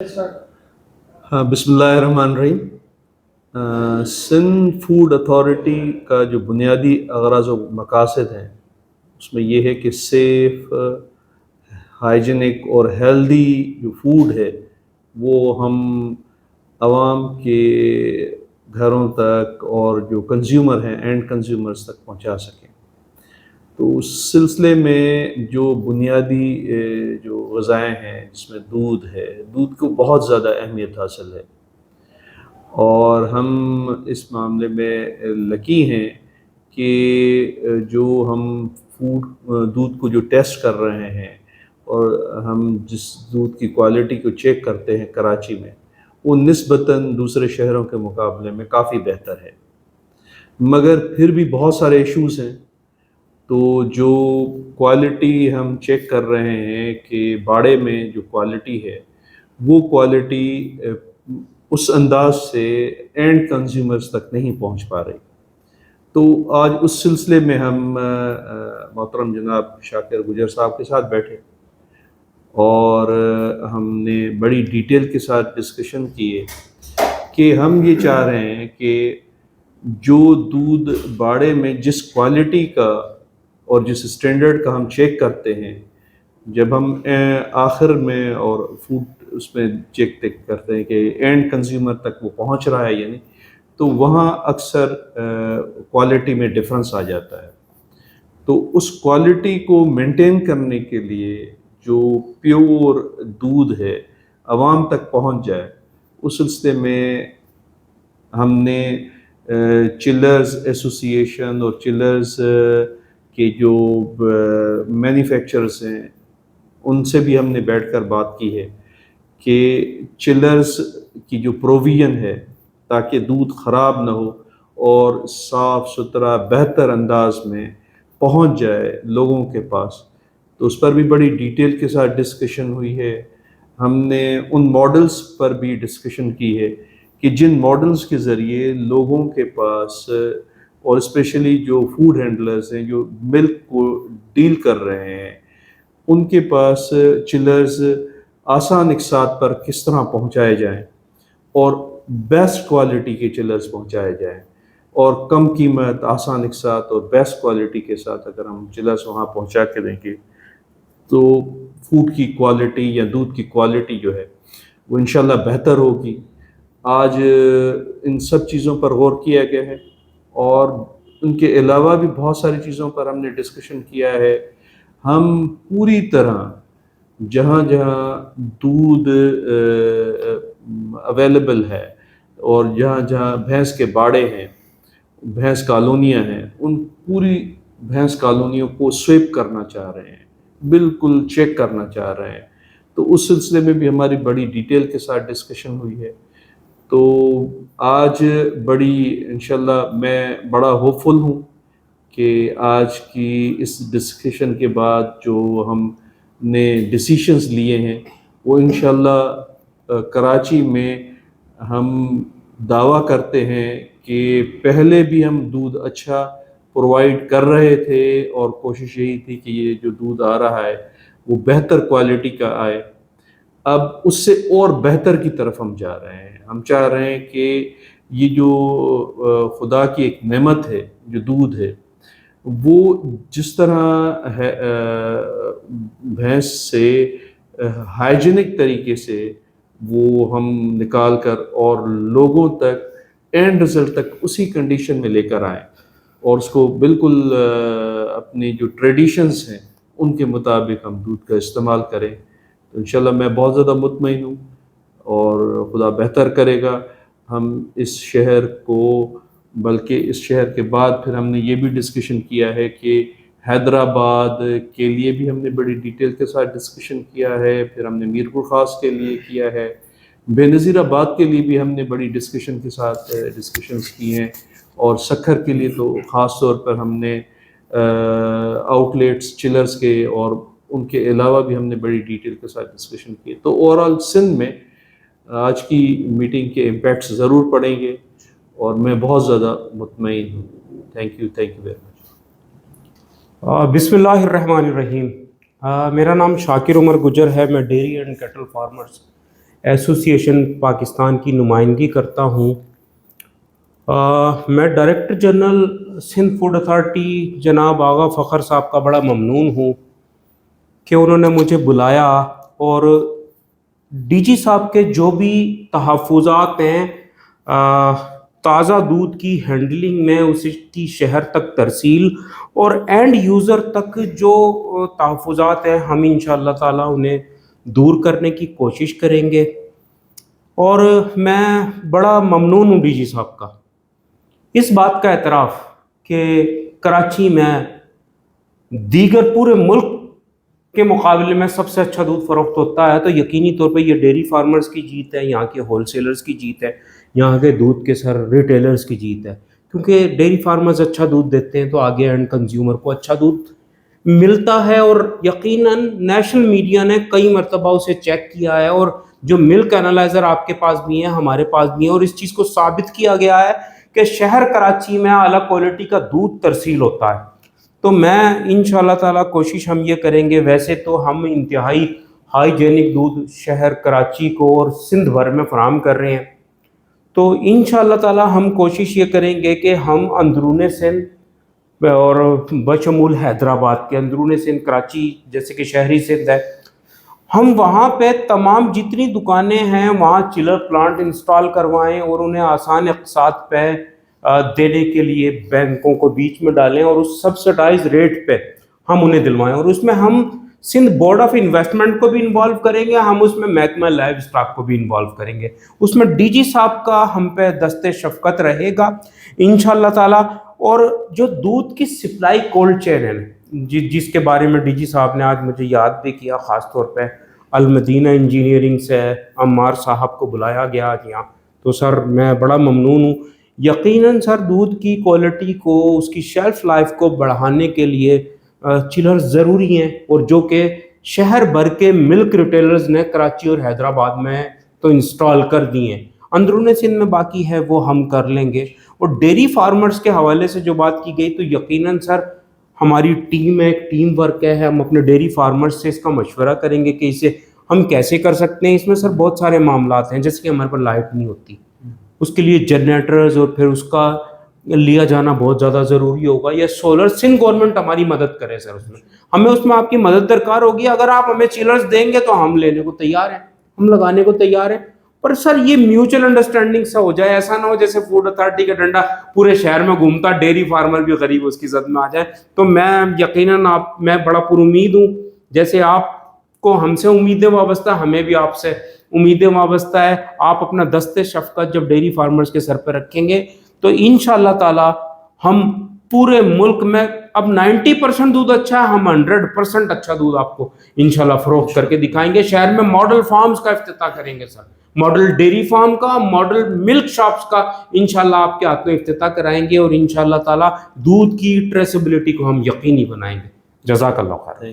हाँ, बिस्मिल्लाहिर्रहमानिर्रहीम। Sindh food authority का जो बुनियादी अगराज़ व मकासद हैं, उसमें ये है कि सेफ़, हाइजीनिक और हेल्दी जो फूड है वो हम आवाम के घरों तक और जो कंज्यूमर हैं, एंड कंज्यूमर्स तक पहुंचा सकें। तो उस सिलसिले में जो बुनियादी जो ग़िज़ाएँ हैं, जिसमें दूध है, दूध को बहुत ज़्यादा अहमियत हासिल है और हम इस मामले में लकी हैं कि जो हम दूध को जो टेस्ट कर रहे हैं और हम जिस दूध की क्वालिटी को चेक करते हैं कराची में, वो निस्बतन दूसरे शहरों के मुकाबले में काफ़ी बेहतर है। मगर फिर भी बहुत सारे इश्यूज़ हैं। तो जो क्वालिटी हम चेक कर रहे हैं कि बाड़े में जो क्वालिटी है, वो क्वालिटी उस अंदाज से एंड कंज्यूमर्स तक नहीं पहुंच पा रही। तो आज उस सिलसिले में हम मोहतरम जनाब शाकिर गुजर साहब के साथ बैठे और हमने बड़ी डिटेल के साथ डिस्कशन किए कि हम ये चाह रहे हैं कि जो दूध बाड़े में जिस क्वालिटी का और जिस स्टैंडर्ड का हम चेक करते हैं, जब हम आखिर में और फूड उसमें चेक करते हैं कि एंड कंज्यूमर तक वो पहुंच रहा है या नहीं, तो वहाँ अक्सर क्वालिटी में डिफरेंस आ जाता है। तो उस क्वालिटी को मेंटेन करने के लिए जो प्योर दूध है आवाम तक पहुंच जाए, उस सिलसिले में हमने चिलर्स एसोसिएशन और चिलर्स के जो मैन्युफैक्चरर्स हैं उनसे भी हमने बैठकर बात की है कि चिलर्स की जो प्रोविज़न है ताकि दूध ख़राब ना हो और साफ़ सुथरा बेहतर अंदाज में पहुंच जाए लोगों के पास, तो उस पर भी बड़ी डिटेल के साथ डिस्कशन हुई है। हमने उन मॉडल्स पर भी डिस्कशन की है कि जिन मॉडल्स के ज़रिए लोगों के पास और स्पेशली जो फूड हैंडलर्स हैं जो मिल्क को डील कर रहे हैं, उनके पास चिलर्स आसान इकसात पर किस तरह पहुंचाए जाएं और बेस्ट क्वालिटी के चिलर्स पहुंचाए जाएं और कम कीमत, आसान इकसात और बेस्ट क्वालिटी के साथ अगर हम चिलर्स वहां पहुंचा के देंगे तो फूड की क्वालिटी या दूध की क्वालिटी जो है वो इंशाल्लाह बेहतर होगी। आज इन सब चीज़ों पर गौर किया गया है और उनके अलावा भी बहुत सारी चीज़ों पर हमने डिस्कशन किया है। हम पूरी तरह जहाँ जहाँ दूध अवेलेबल है और जहाँ जहाँ भैंस के बाड़े हैं, भैंस कॉलोनियाँ हैं, उन पूरी भैंस कॉलोनियों को स्वीप करना चाह रहे हैं, बिल्कुल चेक करना चाह रहे हैं। तो उस सिलसिले में भी हमारी बड़ी डिटेल के साथ डिस्कशन हुई है। तो आज बड़ी इंशाल्लाह मैं बड़ा होपफुल हूँ कि आज की इस डिस्कशन के बाद जो हमने डिसीशंस लिए हैं वो इंशाल्लाह कराची में हम दावा करते हैं कि पहले भी हम दूध अच्छा प्रोवाइड कर रहे थे और कोशिश यही थी कि ये जो दूध आ रहा है वो बेहतर क्वालिटी का आए। अब उससे और बेहतर की तरफ हम जा रहे हैं। हम चाह रहे हैं कि ये जो खुदा की एक नेमत है जो दूध है, वो जिस तरह है भैंस से हाइजीनिक तरीके से वो हम निकाल कर और लोगों तक एंड रिजल्ट तक उसी कंडीशन में लेकर आएँ और उसको बिल्कुल अपनी जो ट्रेडिशंस हैं उनके मुताबिक हम दूध का इस्तेमाल करें। तो इंशाल्लाह मैं बहुत ज़्यादा मुतमईन हूँ और खुदा बेहतर करेगा। हम इस शहर को, बल्कि इस शहर के बाद फिर हमने ये भी डिस्कशन किया है कि हैदराबाद के लिए भी हमने बड़ी डिटेल के साथ डिस्कशन किया है, फिर हमने मीरपुर ख़ास के लिए किया है, बेनज़ीराबाद के लिए भी हमने बड़ी डिस्कशन के साथ डिस्कशंस की हैं और सक्खर के लिए तो ख़ास तौर पर हमने आउटलेट्स चिलर्स के और उनके अलावा भी हमने बड़ी डिटेल के साथ डिस्कशन की। तो ओवरऑल सिंध में आज की मीटिंग के इम्पैक्ट्स ज़रूर पड़ेंगे और मैं बहुत ज़्यादा मुतमईन हूँ। Thank you very much. बिस्मिल्लाहिर्रहमानिर्रहीम। मेरा नाम शाकिर उमर गुजर है। मैं डेयरी एंड कैटल फार्मर्स ایسوسی ایشن پاکستان کی نمائندگی کرتا ہوں. میں director general Sindh food authority جناب آغا فخر صاحب کا بڑا ممنون ہوں کہ انہوں نے مجھے بلایا اور ڈی جی صاحب کے جو بھی تحفظات ہیں تازہ دودھ کی ہینڈلنگ میں، اس کی شہر تک ترسیل اور اینڈ یوزر تک جو تحفظات ہیں، ہم انشاءاللہ تعالی انہیں دور کرنے کی کوشش کریں گے. اور میں بڑا ممنون ہوں ڈی جی صاحب کا اس بات کا اعتراف کہ کراچی میں دیگر پورے ملک کے مقابلے میں سب سے اچھا دودھ فروخت ہوتا ہے، تو یقینی طور پہ یہ ڈیری فارمرز کی جیت ہے، یہاں کے ہول سیلرز کی جیت ہے، یہاں کے دودھ کے ریٹیلرز کی جیت ہے. کیونکہ ڈیری فارمرز اچھا دودھ دیتے ہیں تو آگے اینڈ کنزیومر کو اچھا دودھ ملتا ہے. اور یقیناً نیشنل میڈیا نے کئی مرتبہ اسے چیک کیا ہے، اور جو ملک انالائزر آپ کے پاس بھی ہیں، ہمارے پاس بھی ہیں، اور اس چیز کو ثابت کیا گیا ہے کہ شہر کراچی میں اعلیٰ کوالٹی کا دودھ ترسیل ہوتا ہے. تو میں انشاءاللہ تعالیٰ کوشش ہم یہ کریں گے، ویسے تو ہم انتہائی ہائیجینک دودھ شہر کراچی کو اور سندھ بھر میں فراہم کر رہے ہیں، تو انشاءاللہ تعالیٰ ہم کوشش یہ کریں گے کہ ہم اندرون سندھ اور بشمول حیدرآباد کے اندرون سندھ کراچی جیسے کہ شہری سندھ ہے، ہم وہاں پہ تمام جتنی دکانیں ہیں وہاں چلر پلانٹ انسٹال کروائیں اور انہیں آسان اقساط پہ دینے کے لیے بینکوں کو بیچ میں ڈالیں، اور اس سبسڈائز ریٹ پہ ہم انہیں دلوائیں. اور اس میں ہم سندھ بورڈ آف انویسٹمنٹ کو بھی انوالو کریں گے، ہم اس میں محکمہ لائیو اسٹاک کو بھی انوالو کریں گے، اس میں ڈی جی صاحب کا ہم پہ دست شفقت رہے گا انشاءاللہ تعالیٰ. اور جو دودھ کی سپلائی کولڈ چین ہے جس کے بارے میں ڈی جی صاحب نے آج مجھے یاد بھی کیا، خاص طور پہ المدینہ انجینئرنگ سے عمار صاحب کو بلایا گیا آج یہاں، تو سر میں بڑا ممنون ہوں. یقیناً سر دودھ کی کوالٹی کو، اس کی شیلف لائف کو بڑھانے کے لیے چلر ضروری ہیں، اور جو کہ شہر بھر کے ملک ریٹیلرز نے کراچی اور حیدرآباد میں تو انسٹال کر دی ہیں، اندرون سندھ میں باقی ہے وہ ہم کر لیں گے. اور ڈیری فارمرز کے حوالے سے جو بات کی گئی، تو یقیناً سر ہماری ٹیم ہے، ایک ٹیم ورک ہے، ہم اپنے ڈیری فارمرز سے اس کا مشورہ کریں گے کہ اسے ہم کیسے کر سکتے ہیں. اس میں سر بہت سارے معاملات ہیں، جیسے کہ ہمارے پر لائٹ نہیں ہوتی، اس کے لیے جنریٹرز اور پھر اس کا لیا جانا بہت زیادہ ضروری ہوگا، یا سولر. سندھ گورنمنٹ ہماری مدد کرے سر، اس میں آپ کی مدد درکار ہوگی. اگر آپ ہمیں چیلرز دیں گے تو ہم لینے کو تیار ہیں، ہم لگانے کو تیار ہیں، پر سر یہ میوچل انڈرسٹینڈنگ سا ہو جائے، ایسا نہ ہو جیسے فوڈ اتھارٹی کا ڈنڈا پورے شہر میں گھومتا، ڈیری فارمر بھی غریب اس کی زد میں آ جائے. تو میں یقیناً میں بڑا پر امید ہوں، جیسے آپ کو ہم سے امیدیں وابستہ، ہمیں بھی آپ سے امیدیں وابستہ ہے. آپ اپنا دست شفقت جب ڈیری فارمرز کے سر پہ رکھیں گے تو انشاءاللہ تعالی ہم پورے ملک میں اب 90% دودھ اچھا ہے، ہم 100% اچھا دودھ آپ کو انشاءاللہ فروخت کر کے دکھائیں گے. شہر میں ماڈل فارمز کا افتتاح کریں گے سر، ماڈل ڈیری فارم کا، ماڈل ملک شاپس کا انشاءاللہ آپ کے ہاتھوں افتتاح کرائیں گے، اور انشاءاللہ تعالی دودھ کی ٹریسیبلٹی کو ہم یقینی بنائیں گے. جزاک اللہ خیر.